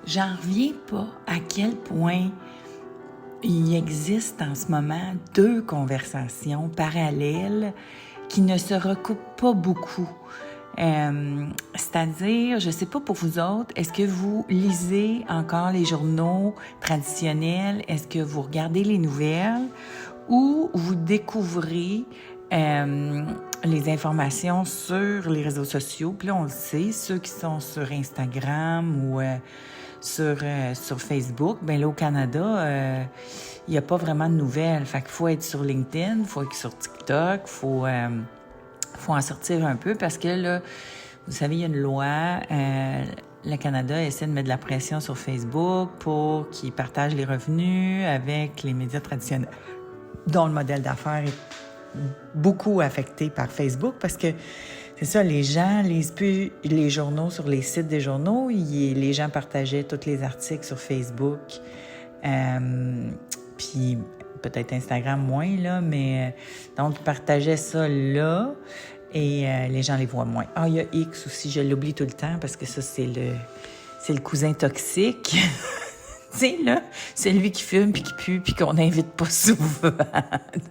J'en reviens pas à quel point il existe en ce moment 2 conversations parallèles qui ne se recoupent pas beaucoup. C'est-à-dire, je sais pas pour vous autres, est-ce que vous lisez encore les journaux traditionnels? Est-ce que vous regardez les nouvelles? Ou vous découvrez les informations sur les réseaux sociaux? Puis là, on le sait, ceux qui sont sur Instagram ou sur Facebook, bien là, au Canada, il n'y a pas vraiment de nouvelles. Fait qu'il faut être sur LinkedIn, il faut être sur TikTok, il faut en sortir un peu parce que là, vous savez, il y a une loi. Le Canada essaie de mettre de la pression sur Facebook pour qu'ils partagent les revenus avec les médias traditionnels, dont le modèle d'affaires est beaucoup affecté par Facebook parce que c'est ça, les gens lisent plus les journaux sur les sites des journaux. Les gens partageaient tous les articles sur Facebook. Puis peut-être Instagram moins, là, mais donc ils partageaient ça là et les gens les voient moins. Ah, il y a X aussi, je l'oublie tout le temps parce que ça, c'est le cousin toxique. Tu sais, là, c'est lui qui fume puis qui pue puis qu'on n'invite pas souvent à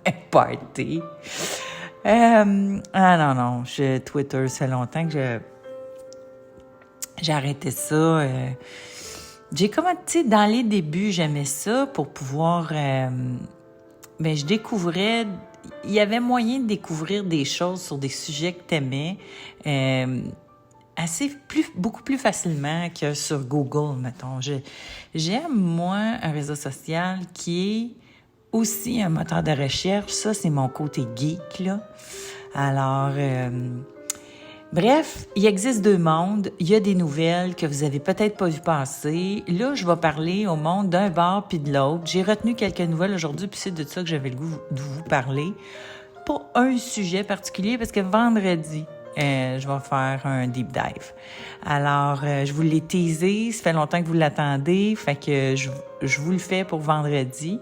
un party. Non, Twitter, ça fait longtemps que j'ai arrêté ça. J'ai comment, tu sais, dans les débuts, j'aimais ça pour pouvoir... je découvrais... Il y avait moyen de découvrir des choses sur des sujets que t'aimais beaucoup plus facilement que sur Google, mettons. J'aime, moi, un réseau social qui est aussi un moteur de recherche. Ça, c'est mon côté geek, là. Alors, bref, il existe 2 mondes. Il y a des nouvelles que vous avez peut-être pas vu passer. Là, je vais parler au monde d'un bord puis de l'autre. J'ai retenu quelques nouvelles aujourd'hui, puis c'est de ça que j'avais le goût de vous parler. Pas un sujet particulier, parce que vendredi, je vais faire un deep dive. Alors, je vous l'ai teasé, ça fait longtemps que vous l'attendez, fait que je vous le fais pour vendredi.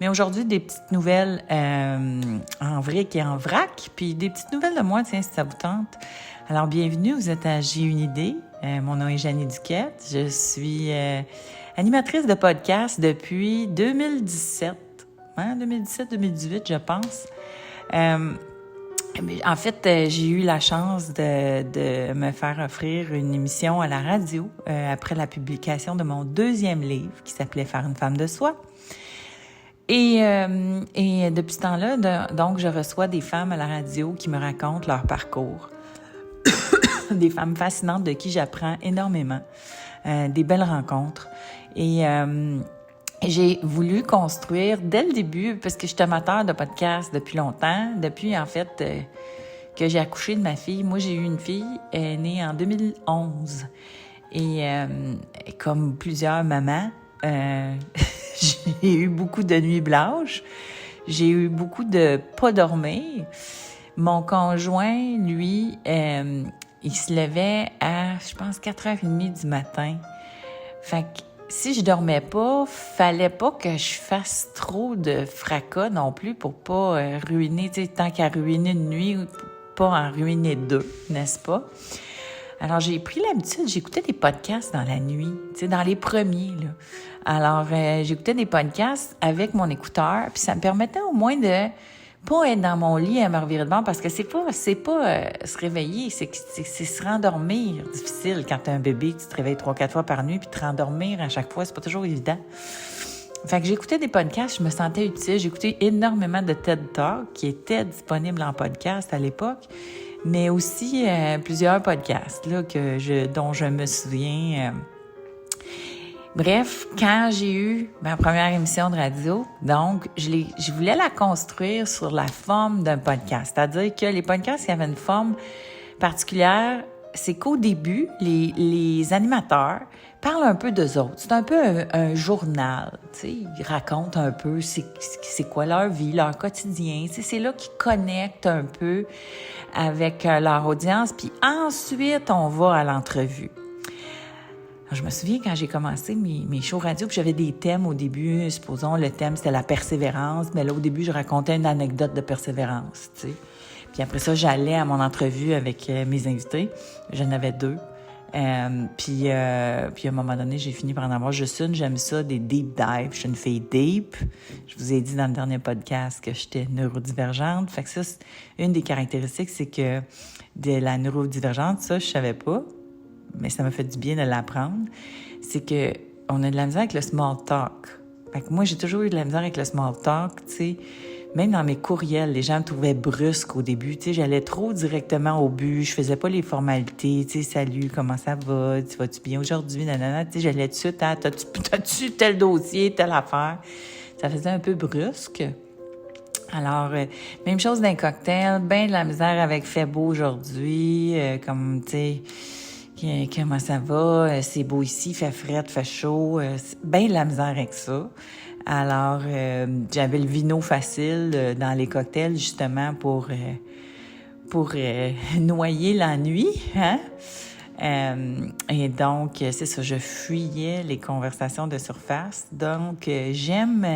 Mais aujourd'hui, des petites nouvelles en vric et en vrac, puis des petites nouvelles de moi, tiens, si ça vous tente. Alors, bienvenue, vous êtes à J'ai une idée. Mon nom est Jeannie Duquette. Je suis animatrice de podcast depuis 2017. 2017-2018, je pense. En fait, j'ai eu la chance de me faire offrir une émission à la radio après la publication de mon 2e livre qui s'appelait « Faire une femme de soi ». Et depuis ce temps-là, donc, je reçois des femmes à la radio qui me racontent leur parcours. Des femmes fascinantes de qui j'apprends énormément. Des belles rencontres. Et j'ai voulu construire dès le début, parce que je suis amateur de podcast depuis longtemps, depuis en fait que j'ai accouché de ma fille. Moi, j'ai eu une fille, elle est née en 2011. Et comme plusieurs mamans, j'ai eu beaucoup de nuits blanches. J'ai eu beaucoup de pas dormir. Mon conjoint, lui, il se levait à, je pense, 4h30 du matin. Fait que si je dormais pas, fallait pas que je fasse trop de fracas non plus pour pas ruiner, tu sais, tant qu'à ruiner une nuit, pas en ruiner 2, n'est-ce pas? Alors, j'ai pris l'habitude, j'écoutais des podcasts dans la nuit, tu sais, dans les premiers, là. Alors, j'écoutais des podcasts avec mon écouteur, puis ça me permettait au moins de pas être dans mon lit à me revirer de bord, parce que c'est pas se réveiller, c'est se rendormir difficile quand t'as un bébé, tu te réveilles 3-4 fois par nuit, puis te rendormir à chaque fois, c'est pas toujours évident. Fait que j'écoutais des podcasts, je me sentais utile, j'écoutais énormément de TED Talk, qui étaient disponibles en podcast à l'époque, mais aussi plusieurs podcasts là dont je me souviens. Bref, quand j'ai eu ma première émission de radio, donc je voulais la construire sur la forme d'un podcast, c'est-à-dire que les podcasts qui avaient une forme particulière, c'est qu'au début, les animateurs parlent un peu d'eux autres. C'est un peu un journal, tu sais, ils racontent un peu c'est quoi leur vie, leur quotidien, tu sais, c'est là qu'ils connectent un peu avec leur audience, puis ensuite, on va à l'entrevue. Alors, je me souviens quand j'ai commencé mes shows radio, puis j'avais des thèmes au début, supposons le thème c'était la persévérance, mais là au début je racontais une anecdote de persévérance, tu sais. Puis après ça, j'allais à mon entrevue avec mes invités, j'en avais 2. Puis à un moment donné, j'ai fini par en avoir juste une. J'aime ça, des deep dives. Je suis une fille deep. Je vous ai dit dans le dernier podcast que j'étais neurodivergente. Fait que ça, c'est une des caractéristiques, c'est que de la neurodivergente, ça, je savais pas, mais ça m'a fait du bien de l'apprendre. C'est que on a de la misère avec le small talk. Fait que moi, j'ai toujours eu de la misère avec le small talk, tu sais. Même dans mes courriels, les gens me trouvaient brusque au début. Tu sais, j'allais trop directement au but. Je faisais pas les formalités. Tu sais, salut, comment ça va? Tu vas-tu bien aujourd'hui? Nanana. Tu sais, j'allais tout de suite à t'as-tu tel dossier, telle affaire? Ça faisait un peu brusque. Alors, même chose d'un cocktail. Ben de la misère avec fait beau aujourd'hui. Comme, tu sais, comment ça va? C'est beau ici, fait frais, fait chaud. Ben de la misère avec ça. Alors, j'avais le vino facile dans les cocktails, justement, pour noyer l'ennui, hein? Et donc, c'est ça, je fuyais les conversations de surface. Donc, j'aime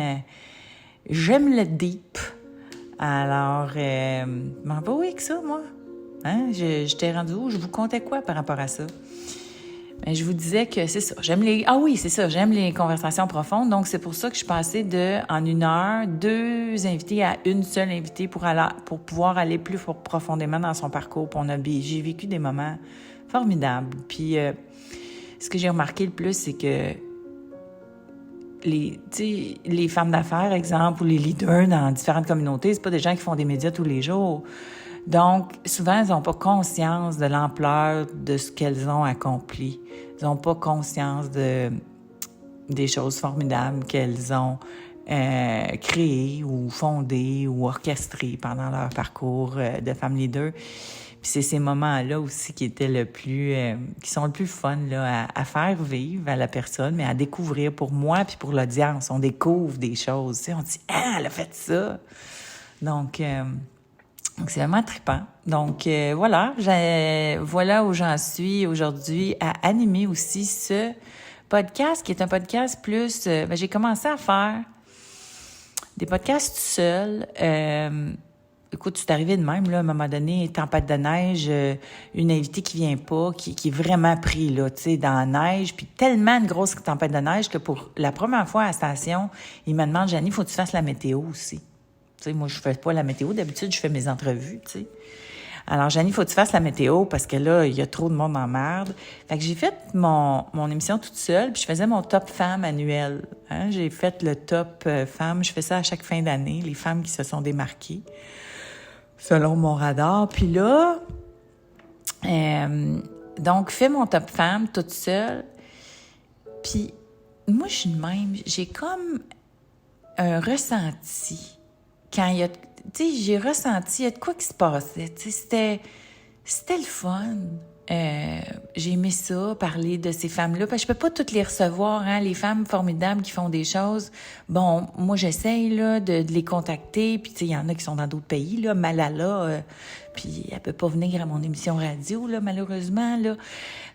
le deep. Alors, m'en va où avec ça, moi? Hein? J'étais rendue où? Je vous contais quoi par rapport à ça? Mais je vous disais que c'est ça. J'aime les conversations profondes. Donc, c'est pour ça que je suis passée en 1 heure, 2 invités à une seule invitée pour pouvoir aller plus profondément dans son parcours. J'ai vécu des moments formidables. Puis, ce que j'ai remarqué le plus, c'est que les femmes d'affaires, exemple, ou les leaders dans différentes communautés, c'est pas des gens qui font des médias tous les jours. Donc, souvent, elles n'ont pas conscience de l'ampleur de ce qu'elles ont accompli. Elles n'ont pas conscience des choses formidables qu'elles ont créées ou fondées ou orchestrées pendant leur parcours de femme leader. Puis c'est ces moments-là aussi qui étaient qui sont le plus fun là, à faire vivre à la personne, mais à découvrir pour moi puis pour l'audience. On découvre des choses. Tu sais, on dit « Ah, elle a fait ça! » Donc, c'est vraiment trippant. Donc, voilà où j'en suis aujourd'hui à animer aussi ce podcast qui est un podcast plus... j'ai commencé à faire des podcasts tout seul. Écoute, c'est arrivé de même, là, à un moment donné, tempête de neige, une invitée qui vient pas, qui est vraiment pris, là, tu sais, dans la neige, puis tellement une grosse tempête de neige que pour la première fois à la station, il me demande, Janie, faut que tu fasses la météo aussi. Tu sais, moi, je fais pas la météo. D'habitude, je fais mes entrevues, tu sais. Alors, Janie, faut que tu fasses la météo parce que là, il y a trop de monde en merde. Fait que j'ai fait mon émission toute seule, puis je faisais mon top femme annuel. Hein? J'ai fait le top femme. Je fais ça à chaque fin d'année, les femmes qui se sont démarquées selon mon radar. Puis là, donc, fais mon top femme toute seule. Puis, moi, je suis de même. J'ai comme un ressenti. Quand il y a... Tu sais, j'ai ressenti, il y a de quoi qui se passait. Tu sais, c'était le fun. J'ai aimé ça, parler de ces femmes-là. Parce que je peux pas toutes les recevoir, hein, les femmes formidables qui font des choses. Bon, moi, j'essaye, là, de les contacter. Puis, tu sais, il y en a qui sont dans d'autres pays, là. Malala, puis elle peut pas venir à mon émission radio, là, malheureusement, là.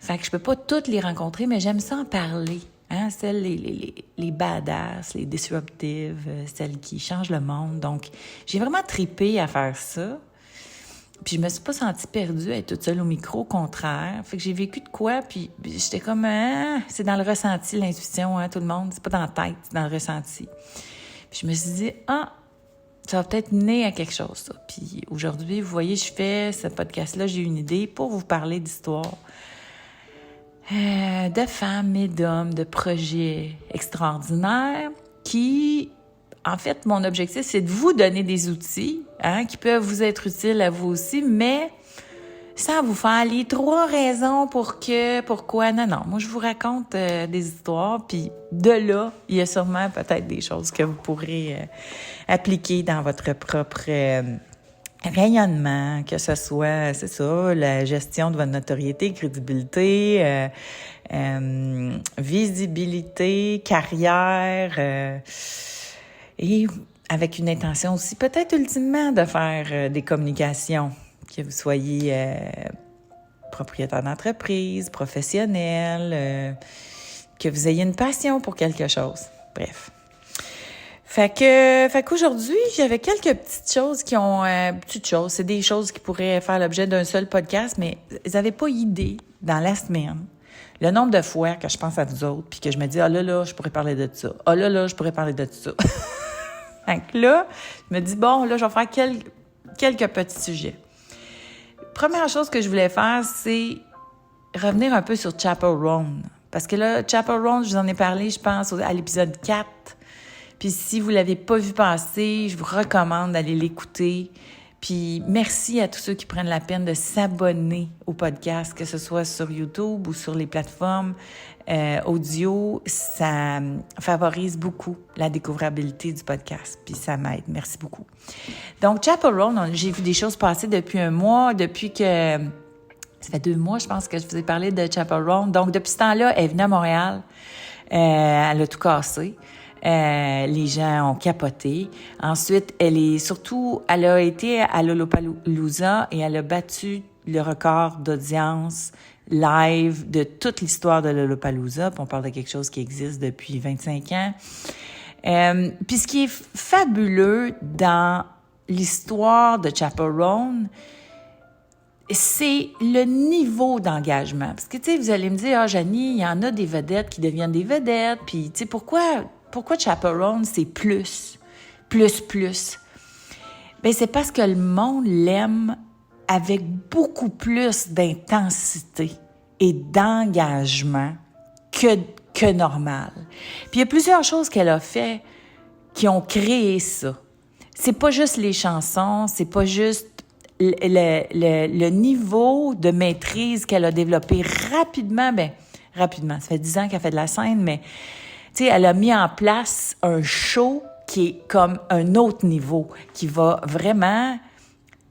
Fait que je peux pas toutes les rencontrer, mais j'aime ça en parler. Hein, celles, les badass, les disruptives, celles qui changent le monde. Donc, j'ai vraiment trippé à faire ça. Puis je me suis pas sentie perdue à être toute seule au micro, au contraire. Fait que j'ai vécu de quoi, puis j'étais comme, c'est dans le ressenti, l'intuition, hein, tout le monde. C'est pas dans la tête, c'est dans le ressenti. Puis je me suis dit, ça va peut-être mener à quelque chose, ça. Puis aujourd'hui, vous voyez, je fais ce podcast-là, j'ai une idée pour vous parler d'histoire. De femmes et d'hommes, de projets extraordinaires qui, en fait, mon objectif, c'est de vous donner des outils qui peuvent vous être utiles à vous aussi, mais sans vous faire les 3 raisons pourquoi. Non, moi, je vous raconte des histoires, puis de là, il y a sûrement peut-être des choses que vous pourrez appliquer dans votre propre... rayonnement, que ce soit, c'est ça, la gestion de votre notoriété, crédibilité, visibilité, carrière, et avec une intention aussi peut-être ultimement de faire des communications, que vous soyez propriétaire d'entreprise, professionnel, que vous ayez une passion pour quelque chose. Bref. Fait qu'aujourd'hui, j'avais quelques petites choses c'est des choses qui pourraient faire l'objet d'un seul podcast, mais ils n'avaient pas idée dans la semaine, le nombre de fois que je pense à vous autres, puis que je me dis, là, je pourrais parler de ça. Là, je pourrais parler de ça. Donc là, je me dis, bon, là, je vais faire quelques petits sujets. Première chose que je voulais faire, c'est revenir un peu sur Chappell Roan. Parce que là, Chappell Roan, je vous en ai parlé, je pense, à l'épisode 4. Puis si vous l'avez pas vu passer, je vous recommande d'aller l'écouter. Puis merci à tous ceux qui prennent la peine de s'abonner au podcast, que ce soit sur YouTube ou sur les plateformes audio. Ça favorise beaucoup la découvrabilité du podcast, puis ça m'aide. Merci beaucoup. Donc, Chappell Roan, j'ai vu des choses passer depuis un mois, depuis que... Ça fait 2 mois, je pense, que je vous ai parlé de Chappell Roan. Donc, depuis ce temps-là, elle est venue à Montréal. Elle a tout cassé. Les gens ont capoté. Ensuite, elle a été à Lollapalooza et elle a battu le record d'audience live de toute l'histoire de Lollapalooza. Puis on parle de quelque chose qui existe depuis 25 ans. Puis ce qui est fabuleux dans l'histoire de Chappell Roan, c'est le niveau d'engagement. Parce que, tu sais, vous allez me dire, Janie, il y en a des vedettes qui deviennent des vedettes. Puis, tu sais, pourquoi Chappell Roan, c'est plus? Bien, c'est parce que le monde l'aime avec beaucoup plus d'intensité et d'engagement que normal. Puis, il y a plusieurs choses qu'elle a fait qui ont créé ça. C'est pas juste les chansons, c'est pas juste le niveau de maîtrise qu'elle a développé rapidement, ça fait 10 ans qu'elle fait de la scène, mais tu sais, elle a mis en place un show qui est comme un autre niveau, qui va vraiment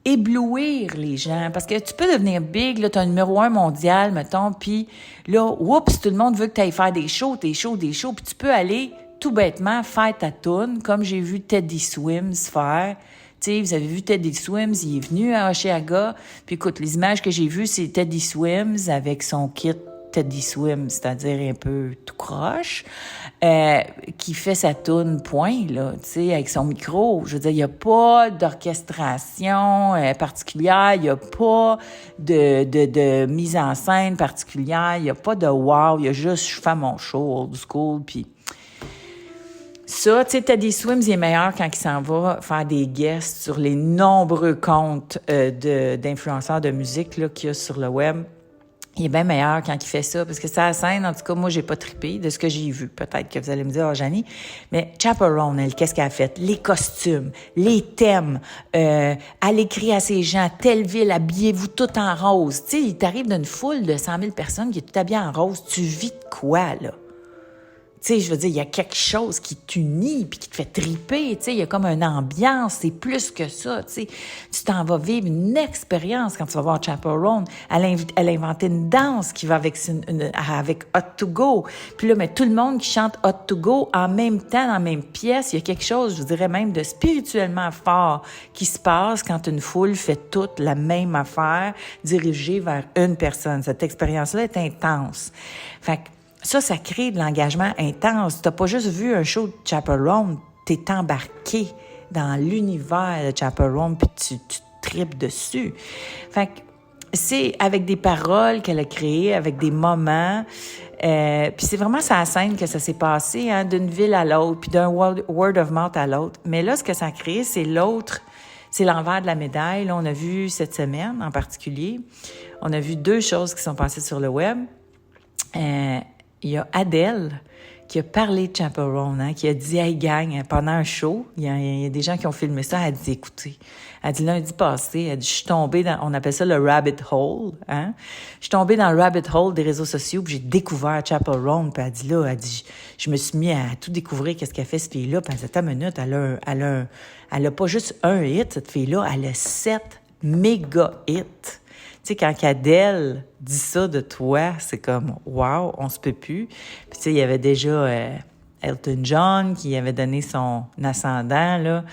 éblouir les gens. Parce que tu peux devenir big, là, t'as un numéro 1 mondial, mettons, puis là, oups, tout le monde veut que tu ailles faire des shows, puis tu peux aller tout bêtement faire ta toune, comme j'ai vu Teddy Swims faire. Tu sais, vous avez vu Teddy Swims, il est venu à Osheaga. Puis écoute, les images que j'ai vues, c'est Teddy Swims avec son kit Teddy Swims, c'est-à-dire un peu tout croche, qui fait sa toune point, là, tu sais, avec son micro. Je veux dire, il n'y a pas d'orchestration particulière, il n'y a pas de mise en scène particulière, il n'y a pas de wow, il y a juste je fais mon show old school, puis ça, tu sais, Teddy Swims, il est meilleur quand il s'en va faire des guests sur les nombreux comptes d'influenceurs de musique là, qu'il y a sur le web. Il est bien meilleur quand il fait ça, parce que ça, la scène, en tout cas, moi, j'ai pas trippé de ce que j'ai vu. Peut-être que vous allez me dire, Janie, mais Chappell Roan, elle, qu'est-ce qu'elle a fait? Les costumes, les thèmes, elle écrit à ces gens, telle ville, habillez-vous tout en rose. Tu sais, il t'arrive d'une foule de 100 000 personnes qui est tout habillée en rose. Tu vis de quoi, là? Tu sais, je veux dire, il y a quelque chose qui t'unit puis qui te fait triper, tu sais, il y a comme une ambiance, c'est plus que ça, tu sais. Tu t'en vas vivre une expérience quand tu vas voir Chappell Roan. Elle a inventé une danse qui va avec Hot to Go. Puis là, mais tout le monde qui chante Hot to Go en même temps, dans la même pièce, il y a quelque chose, je dirais même, de spirituellement fort qui se passe quand une foule fait toute la même affaire dirigée vers une personne. Cette expérience-là est intense. Fait que ça crée de l'engagement intense. T'as pas juste vu un show de Chappell Roan, t'es embarqué dans l'univers de Chappell Roan, puis tu tripes dessus. Fait que c'est avec des paroles qu'elle a créées, avec des moments. Puis c'est vraiment sa scène que ça s'est passé, hein, d'une ville à l'autre, puis d'un word of mouth à l'autre. Mais là, ce que ça a créé, c'est l'envers de la médaille. Là, on a vu cette semaine en particulier, on a vu 2 choses qui sont passées sur le web. Il y a Adele qui a parlé de Chappell Roan, hein, qui a dit « Hey gang », pendant un show, il y a des gens qui ont filmé ça, elle a dit « Écoutez », elle dit lundi passé, elle dit « Je suis tombée dans, on appelle ça le rabbit hole, hein, je suis tombée dans le rabbit hole des réseaux sociaux, puis j'ai découvert Chappell Roan », puis elle dit « Je me suis mis à tout découvrir, qu'est-ce qu'elle fait, cette fille-là, puis elle dit « Attends une minute, elle a pas juste un hit, cette fille-là, elle a 7 méga hits ». Tu sais, quand Adele dit ça de toi, c'est comme « Wow, on se peut plus ». Puis tu sais, il y avait déjà Elton John qui avait donné son ascendant, là.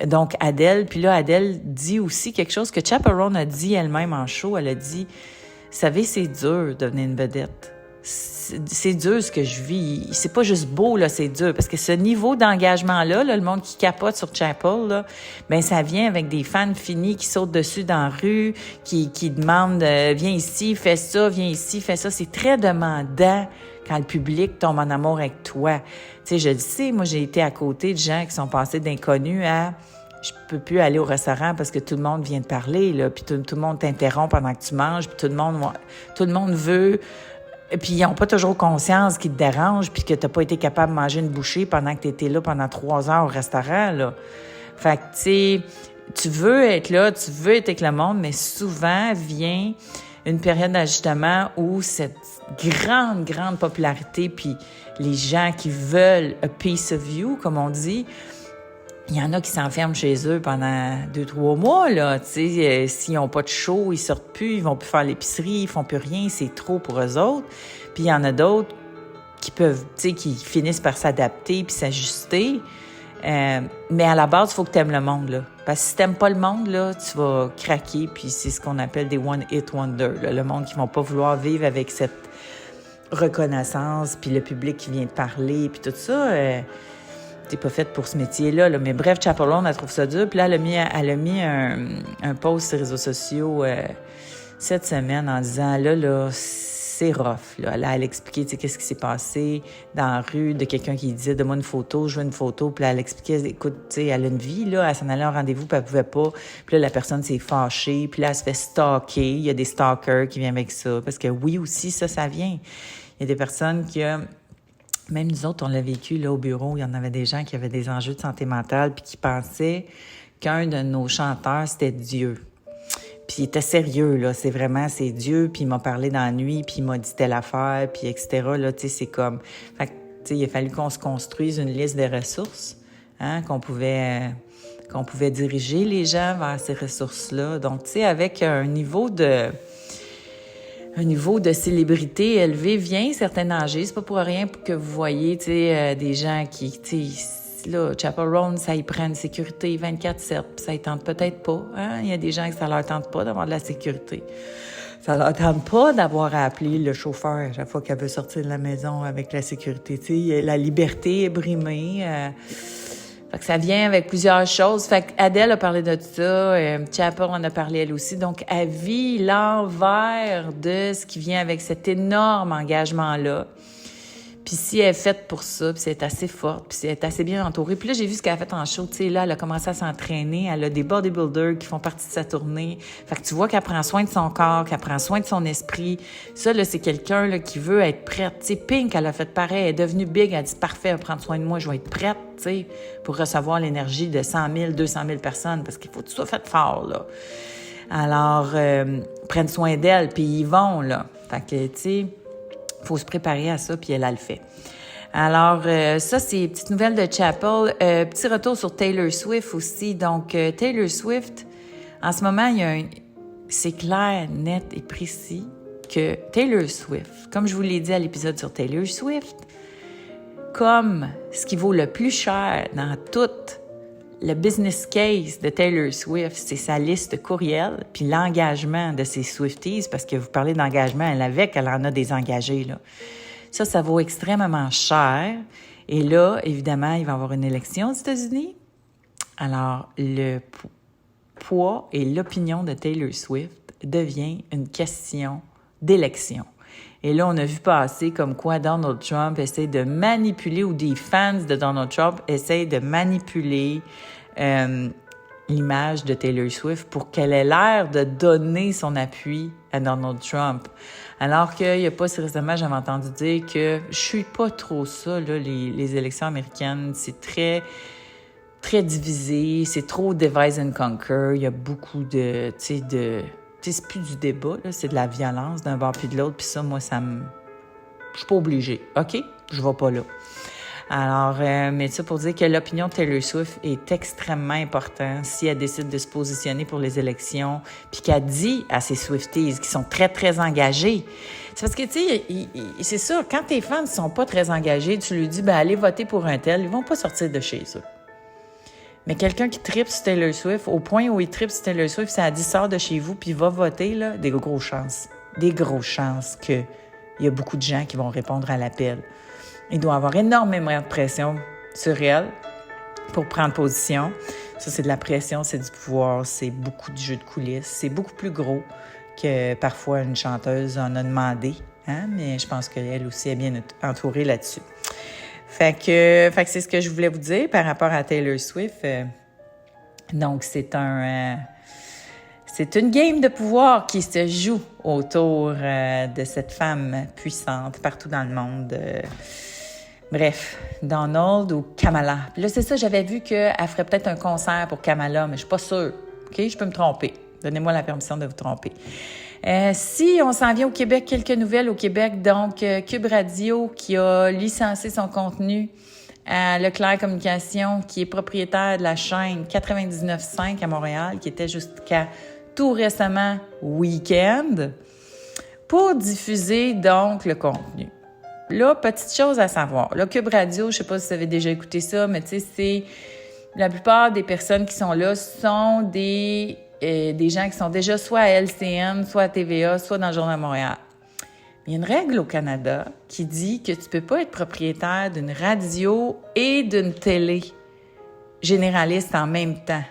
Donc Adele, puis là, Adele dit aussi quelque chose que Chappell Roan a dit elle-même en show. Elle a dit « Vous savez, c'est dur de devenir une vedette. c'est dur ce que je vis. C'est pas juste beau, là, c'est dur. Parce que ce niveau d'engagement-là, là, le monde qui capote sur Chapel, là, ben ça vient avec des fans finis qui sautent dessus dans la rue, qui demandent viens ici, fais ça, viens ici, fais ça. C'est très demandant quand le public tombe en amour avec toi. Tu sais, je le sais, moi, j'ai été à côté de gens qui sont passés d'inconnus à je peux plus aller au restaurant parce que tout le monde vient de parler, là, puis tout le monde t'interrompt pendant que tu manges, puis tout le monde veut. Puis ils n'ont pas toujours conscience qu'ils te dérangent puis que tu n'as pas été capable de manger une bouchée pendant que tu étais là pendant 3 heures au restaurant, là. Fait que, tu sais, tu veux être là, tu veux être avec le monde, mais souvent vient une période d'ajustement où cette grande popularité puis les gens qui veulent a piece of you, comme on dit, il y en a qui s'enferment chez eux pendant 2-3 mois, là, tu sais, s'ils n'ont pas de show, ils sortent plus, ils vont plus faire l'épicerie, ils font plus rien, c'est trop pour eux autres. Puis il y en a d'autres qui peuvent, tu sais, qui finissent par s'adapter puis s'ajuster. Mais à la base, il faut que tu aimes le monde, là. Parce que si t'aimes pas le monde, là, tu vas craquer, puis c'est ce qu'on appelle des one-hit wonder, là. Le monde qui vont pas vouloir vivre avec cette reconnaissance, puis le public qui vient te parler, puis tout ça... t'es pas faite pour ce métier-là. Là. Mais bref, Chapel Roan, elle trouve ça dur. Puis là, elle a mis un post sur les réseaux sociaux cette semaine en disant, là, c'est rough. Là. Là, elle a expliqué, tu sais, qu'est-ce qui s'est passé dans la rue, de quelqu'un qui disait, donne-moi une photo, je veux une photo. Puis là, elle expliquait, écoute, tu sais, elle a une vie, là, elle s'en allait à un rendez-vous, puis elle pouvait pas. Puis là, la personne s'est fâchée. Puis là, elle se fait stalker. Il y a des stalkers qui viennent avec ça. Parce que oui, aussi, ça vient. Il y a des personnes qui... Même nous autres, on l'a vécu là au bureau, il y en avait des gens qui avaient des enjeux de santé mentale puis qui pensaient qu'un de nos chanteurs, c'était Dieu. Puis il était sérieux, là, c'est Dieu, puis il m'a parlé dans la nuit, puis il m'a dit telle affaire, puis etc., là, tu sais, c'est comme... Fait que, tu sais, il a fallu qu'on se construise une liste de ressources, hein, qu'on pouvait diriger les gens vers ces ressources-là. Donc, tu sais, avec un niveau de célébrité élevé vient certain âgé. C'est pas pour rien que vous voyez, tu sais, des gens qui, tu sais, là, Chapel Roan, ça y prend une sécurité 24/7, puis ça y tente peut-être pas, hein. Il y a des gens que ça leur tente pas d'avoir de la sécurité. Ça leur tente pas d'avoir à appeler le chauffeur à chaque fois qu'elle veut sortir de la maison avec la sécurité. Tu sais, la liberté est brimée. Fait que ça vient avec plusieurs choses. Fait qu'Adèle a parlé de ça, Chapel en a parlé elle aussi. Donc, elle vit l'envers de ce qui vient avec cet énorme engagement-là. Puis si elle est faite pour ça, puis si elle est assez forte, puis si elle est assez bien entourée. Puis là, j'ai vu ce qu'elle a fait en show. Tu sais, là, elle a commencé à s'entraîner. Elle a des bodybuilders qui font partie de sa tournée. Fait que tu vois qu'elle prend soin de son corps, qu'elle prend soin de son esprit. Ça, là, c'est quelqu'un là, qui veut être prête. Tu sais, Pink, elle a fait pareil. Elle est devenue big. Elle a dit, parfait, elle va prendre soin de moi. Je vais être prête, tu sais, pour recevoir l'énergie de 100 000, 200 000 personnes. Parce qu'il faut que tu sois faite fort, là. Alors, prennent soin d'elle, puis ils vont, là. Fait que, tu sais... faut se préparer à ça, puis elle le fait. Alors, ça, c'est une petite nouvelle de Chapel. Petit retour sur Taylor Swift aussi. Donc, Taylor Swift, en ce moment, c'est clair, net et précis que Taylor Swift, comme je vous l'ai dit à l'épisode sur Taylor Swift, comme ce qui vaut le plus cher dans toute le business case de Taylor Swift, c'est sa liste courriel, puis l'engagement de ses Swifties, parce que vous parlez d'engagement, elle en a des engagés, là. Ça vaut extrêmement cher. Et là, évidemment, il va y avoir une élection aux États-Unis. Alors, le poids et l'opinion de Taylor Swift devient une question d'élection. Et là, on a vu passer comme quoi Donald Trump essaie de manipuler, ou des fans de Donald Trump essayent de manipuler l'image de Taylor Swift pour qu'elle ait l'air de donner son appui à Donald Trump. Alors qu'il n'y a pas si récemment, j'avais entendu dire que je suis pas trop ça, là, les élections américaines. C'est très, très divisé, c'est trop divide and conquer. Il y a beaucoup de, tu sais, c'est plus du débat, là, c'est de la violence d'un bord puis de l'autre. Puis ça, moi, je suis pas obligée, OK? Je vais pas là. Alors, mais ça pour dire que l'opinion de Taylor Swift est extrêmement importante si elle décide de se positionner pour les élections, puis qu'elle dit à ses Swifties qui sont très, très engagés. C'est parce que, tu sais, c'est ça, quand tes fans ne sont pas très engagés, tu lui dis, allez voter pour un tel, ils vont pas sortir de chez eux. Mais quelqu'un qui tripe sur Taylor Swift, au point où il tripe sur Taylor Swift, ça a dit sort de chez vous puis va voter, là, des grosses chances. Des grosses chances qu'il il y a beaucoup de gens qui vont répondre à l'appel. Il doit y avoir énormément de pression sur elle pour prendre position. Ça, c'est de la pression, c'est du pouvoir, c'est beaucoup de jeux de coulisses. C'est beaucoup plus gros que parfois une chanteuse en a demandé, hein? Mais je pense qu'elle aussi est bien entourée là-dessus. Fait que c'est ce que je voulais vous dire par rapport à Taylor Swift. Donc, c'est une game de pouvoir qui se joue autour de cette femme puissante partout dans le monde. Bref, Donald ou Kamala. Puis là, c'est ça, j'avais vu qu'elle ferait peut-être un concert pour Kamala, mais je suis pas sûre. OK? Je peux me tromper. Donnez-moi la permission de vous tromper. Si on s'en vient au Québec, quelques nouvelles au Québec. Donc, Cube Radio qui a licencié son contenu à Leclerc Communications, qui est propriétaire de la chaîne 99.5 à Montréal, qui était jusqu'à tout récemment Weekend, pour diffuser donc le contenu. Là, petite chose à savoir. Là, Cube Radio, je sais pas si vous avez déjà écouté ça, mais tu sais, c'est la plupart des personnes qui sont là sont des gens qui sont déjà soit à LCN, soit à TVA, soit dans le Journal de Montréal. Il y a une règle au Canada qui dit que tu peux pas être propriétaire d'une radio et d'une télé généraliste en même temps.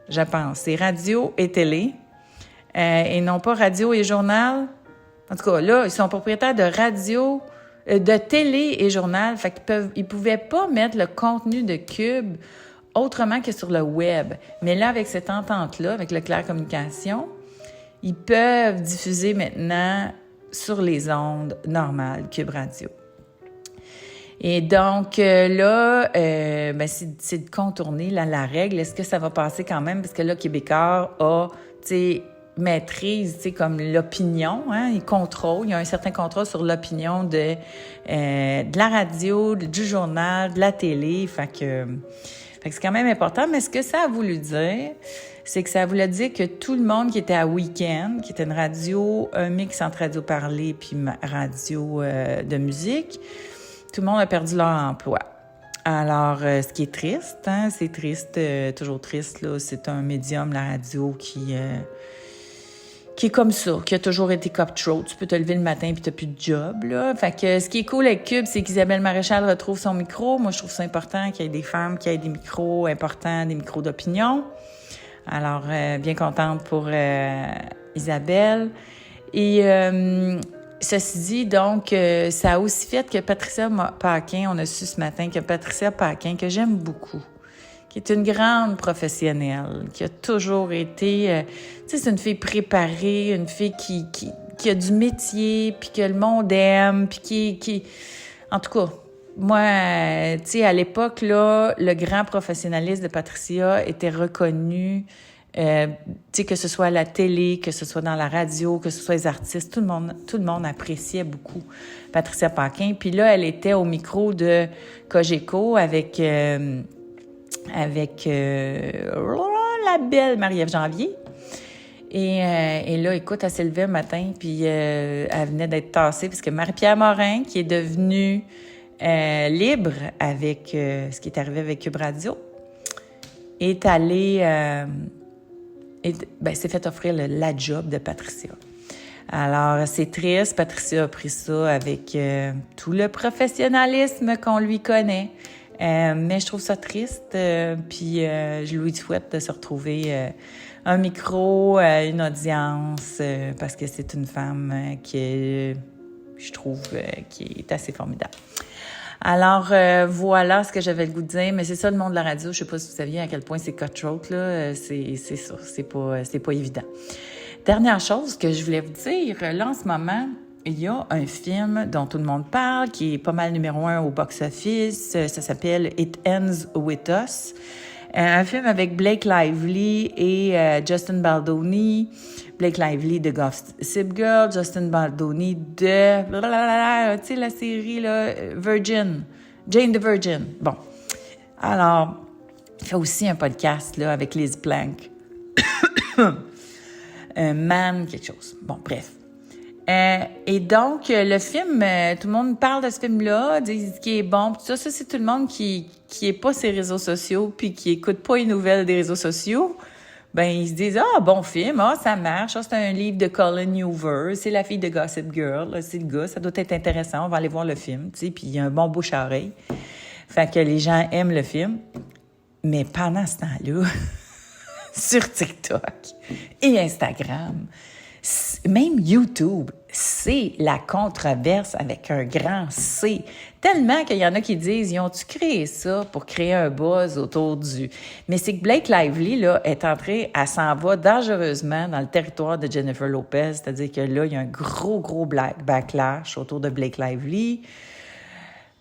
Je pense. C'est radio et télé et non pas radio et journal. En tout cas, là, ils sont propriétaires de radio, de télé et journal. Fait qu'ils pouvaient pas mettre le contenu de Cube autrement que sur le web. Mais là, avec cette entente-là, avec Leclerc Communications, ils peuvent diffuser maintenant sur les ondes normales, Cube Radio. Et donc, là, c'est de contourner la règle. Est-ce que ça va passer quand même? Parce que là, Québécois a, tu sais, maîtrise, tu sais, comme l'opinion, hein? Il contrôle, il y a un certain contrôle sur l'opinion de la radio, du journal, de la télé. Fait que c'est quand même important. Mais ce que ça a voulu dire, c'est que ça voulait dire que tout le monde qui était à Weekend, qui était une radio, un mix entre radio parlée puis radio de musique, tout le monde a perdu leur emploi. Alors, ce qui est triste, hein, c'est triste, toujours triste, là, c'est un médium, la radio, qui est comme ça, qui a toujours été cutthroat. Tu peux te lever le matin puis t'as plus de job, là. Fait que ce qui est cool avec Cube, c'est qu'Isabelle Maréchal retrouve son micro. Moi, je trouve ça important qu'il y ait des femmes qui aient des micros importants, des micros d'opinion. Alors, bien contente pour Isabelle. Et ceci dit, donc, ça a aussi fait que Patricia Paquin, on a su ce matin que Patricia Paquin, que j'aime beaucoup, qui est une grande professionnelle, qui a toujours été... tu sais, c'est une fille préparée, une fille qui a du métier, puis que le monde aime, puis qui... En tout cas, moi, tu sais, à l'époque, là, le grand professionnalisme de Patricia était reconnu, tu sais, que ce soit à la télé, que ce soit dans la radio, que ce soit les artistes, tout le monde appréciait beaucoup Patricia Paquin. Puis là, elle était au micro de Cogeco avec la belle Marie-Ève Janvier. Et là, écoute, elle s'est levée un matin, puis elle venait d'être tassée, parce que Marie-Pierre Morin, qui est devenue libre avec ce qui est arrivé avec Cube Radio, est allée... s'est fait offrir la job de Patricia. Alors, c'est triste. Patricia a pris ça avec tout le professionnalisme qu'on lui connaît. Mais je trouve ça triste. Puis, je lui souhaite de se retrouver un micro, une audience, parce que c'est une femme je trouve, qui est assez formidable. Alors, voilà ce que j'avais le goût de dire. Mais c'est ça, le monde de la radio. Je sais pas si vous saviez à quel point c'est cutthroat, là. C'est ça. C'est pas évident. Dernière chose que je voulais vous dire. Là, en ce moment, il y a un film dont tout le monde parle, qui est pas mal numéro 1 au box-office. Ça s'appelle It Ends With Us. Un film avec Blake Lively et Justin Baldoni. Blake Lively de Gossip Girl, Justin Baldoni de... tu sais, la série, là, Virgin. Jane the Virgin. Bon. Alors, il fait aussi un podcast, là, avec Liz Plank. Man, quelque chose. Bon, bref. Et donc, le film, tout le monde parle de ce film-là, dit qu'il est bon. Ça, c'est tout le monde qui est pas ses réseaux sociaux puis qui écoute pas les nouvelles des réseaux sociaux. ben ils se disent bon film, ça marche, c'est un livre de Colin Hoover, c'est la fille de Gossip Girl, là, c'est le gars, ça doit être intéressant, on va aller voir le film, tu sais, puis il y a un bon bouche à oreille. Fait que les gens aiment le film. Mais pendant ce temps-là, sur TikTok et Instagram, même YouTube, c'est la controverse avec un grand C. Tellement qu'il y en a qui disent, ils ont-tu créé ça pour créer un buzz autour du... Mais c'est que Blake Lively, là, est entrée, elle s'en va dangereusement dans le territoire de Jennifer Lopez, c'est-à-dire que là, il y a un gros backlash autour de Blake Lively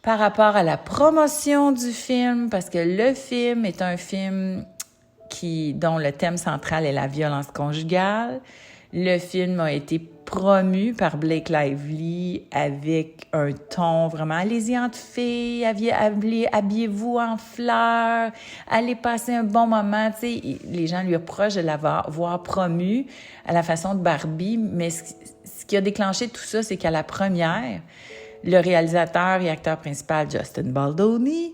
par rapport à la promotion du film, parce que le film est un film dont le thème central est la violence conjugale. Le film a été promu par Blake Lively avec un ton vraiment « allez-y entre filles, habillez-vous en fleurs, allez passer un bon moment ». Tu sais, les gens lui reprochent de l'avoir promu à la façon de Barbie, mais ce qui a déclenché tout ça, c'est qu'à la première, le réalisateur et acteur principal, Justin Baldoni,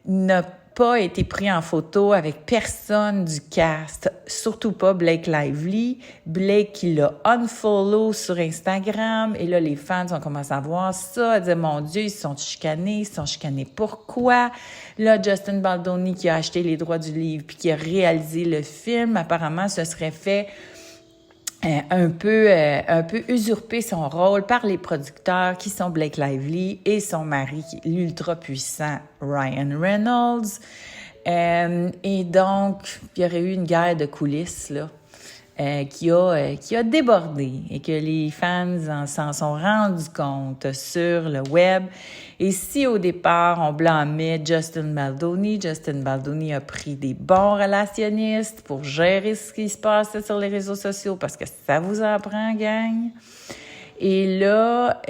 n'a pas été pris en photo avec personne du cast, surtout pas Blake Lively. Blake qui l'a unfollow sur Instagram, et là, les fans ont commencé à voir ça, à dire, mon Dieu, ils se sont chicanés pourquoi? Là, Justin Baldoni qui a acheté les droits du livre puis qui a réalisé le film, apparemment, se serait fait un peu usurper son rôle par les producteurs qui sont Blake Lively et son mari, l'ultra puissant Ryan Reynolds. Et donc, il y aurait eu une guerre de coulisses là, qui a débordé et que les fans s'en sont rendus compte sur le web. Et si au départ, on blâmait Justin Baldoni a pris des bons relationnistes pour gérer ce qui se passait sur les réseaux sociaux parce que ça vous en prend, gang. Et là,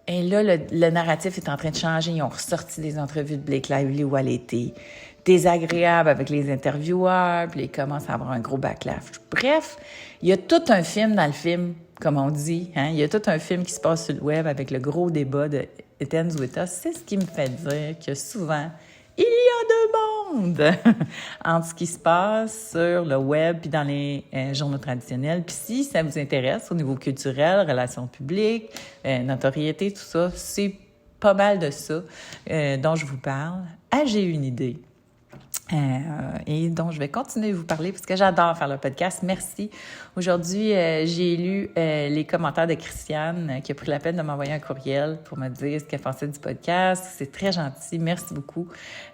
le narratif est en train de changer. Ils ont ressorti des entrevues de Blake Lively où elle était désagréable avec les intervieweurs, puis ils commencent à avoir un gros backlash. Bref, il y a tout un film dans le film, comme on dit. Il y a tout un film qui se passe sur le web avec le gros débat de It Ends With Us. C'est ce qui me fait dire que souvent, il y a deux mondes entre ce qui se passe sur le web puis dans les journaux traditionnels. Puis si ça vous intéresse au niveau culturel, relations publiques, notoriété, tout ça, c'est pas mal de ça dont je vous parle. J'ai une idée. Et donc, je vais continuer de vous parler parce que j'adore faire le podcast. Merci. Aujourd'hui, j'ai lu les commentaires de Christiane qui a pris la peine de m'envoyer un courriel pour me dire ce qu'elle pensait du podcast. C'est très gentil. Merci beaucoup.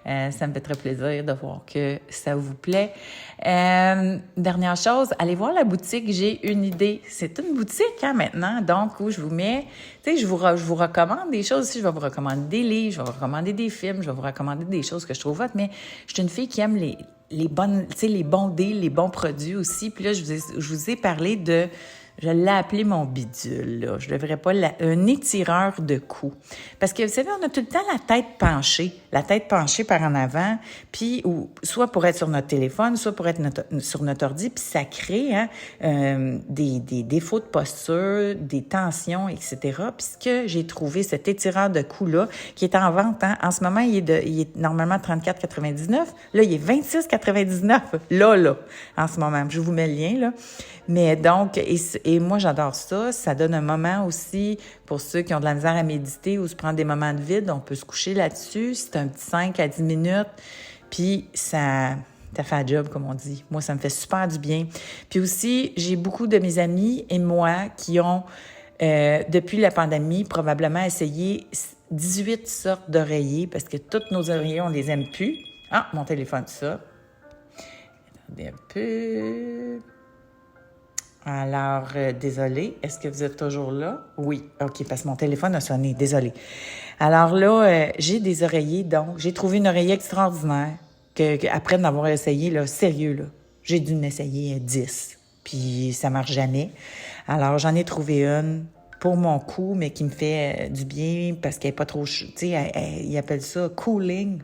Ça me fait très plaisir de voir que ça vous plaît. Dernière chose, allez voir la boutique. J'ai une idée. C'est une boutique maintenant, donc où je vous mets... Tu sais, je vous recommande des choses aussi. Je vais vous recommander des livres, je vais vous recommander des films, je vais vous recommander des choses que je trouve hot, mais je suis une fille qui aime les bonnes, tu sais, les bons deals, les bons produits aussi. Puis là, je vous ai parlé de... Je l'ai appelé mon bidule, là. Je devrais pas un étireur de cou. Parce que, vous savez, on a tout le temps la tête penchée par en avant, puis soit pour être sur notre téléphone, soit pour être sur notre ordi, puis ça crée des défauts de posture, des tensions, etc. Puis ce que j'ai trouvé, cet étireur de cou-là, qui est en vente, en ce moment, il est normalement 34,99. Là, il est 26,99. Là, en ce moment. Je vous mets le lien, là. Mais donc, et moi, j'adore ça. Ça donne un moment aussi pour ceux qui ont de la misère à méditer ou se prendre des moments de vide. On peut se coucher là-dessus. C'est un petit 5 à 10 minutes. Puis, ça fait un job, comme on dit. Moi, ça me fait super du bien. Puis aussi, j'ai beaucoup de mes amis et moi qui ont, depuis la pandémie, probablement essayé 18 sortes d'oreillers parce que tous nos oreillers, on les aime plus. Ah, mon téléphone, ça. Attendez un peu... Alors, désolée, est-ce que vous êtes toujours là? Oui, OK, parce que mon téléphone a sonné, désolée. Alors là, j'ai des oreillers, donc j'ai trouvé une oreiller extraordinaire après d'avoir essayé, là, sérieux, là, j'ai dû en essayer 10, puis ça marche jamais. Alors, j'en ai trouvé une pour mon cou, mais qui me fait du bien parce qu'elle est pas trop, tu sais, ils appellent ça « cooling ».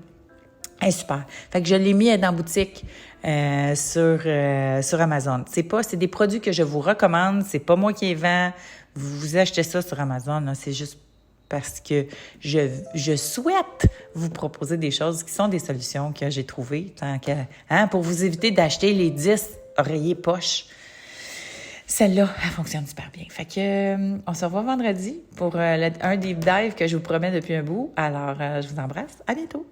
Elle est super. Fait que je l'ai mis dans la boutique sur Amazon. C'est des produits que je vous recommande. C'est pas moi qui les vends. Vous achetez ça sur Amazon. Là, c'est juste parce que je souhaite vous proposer des choses qui sont des solutions que j'ai trouvées pour vous éviter d'acheter les 10 oreillers poches. Celle-là, elle fonctionne super bien. Fait que on se revoit vendredi pour un deep dive que je vous promets depuis un bout. Alors, je vous embrasse. À bientôt!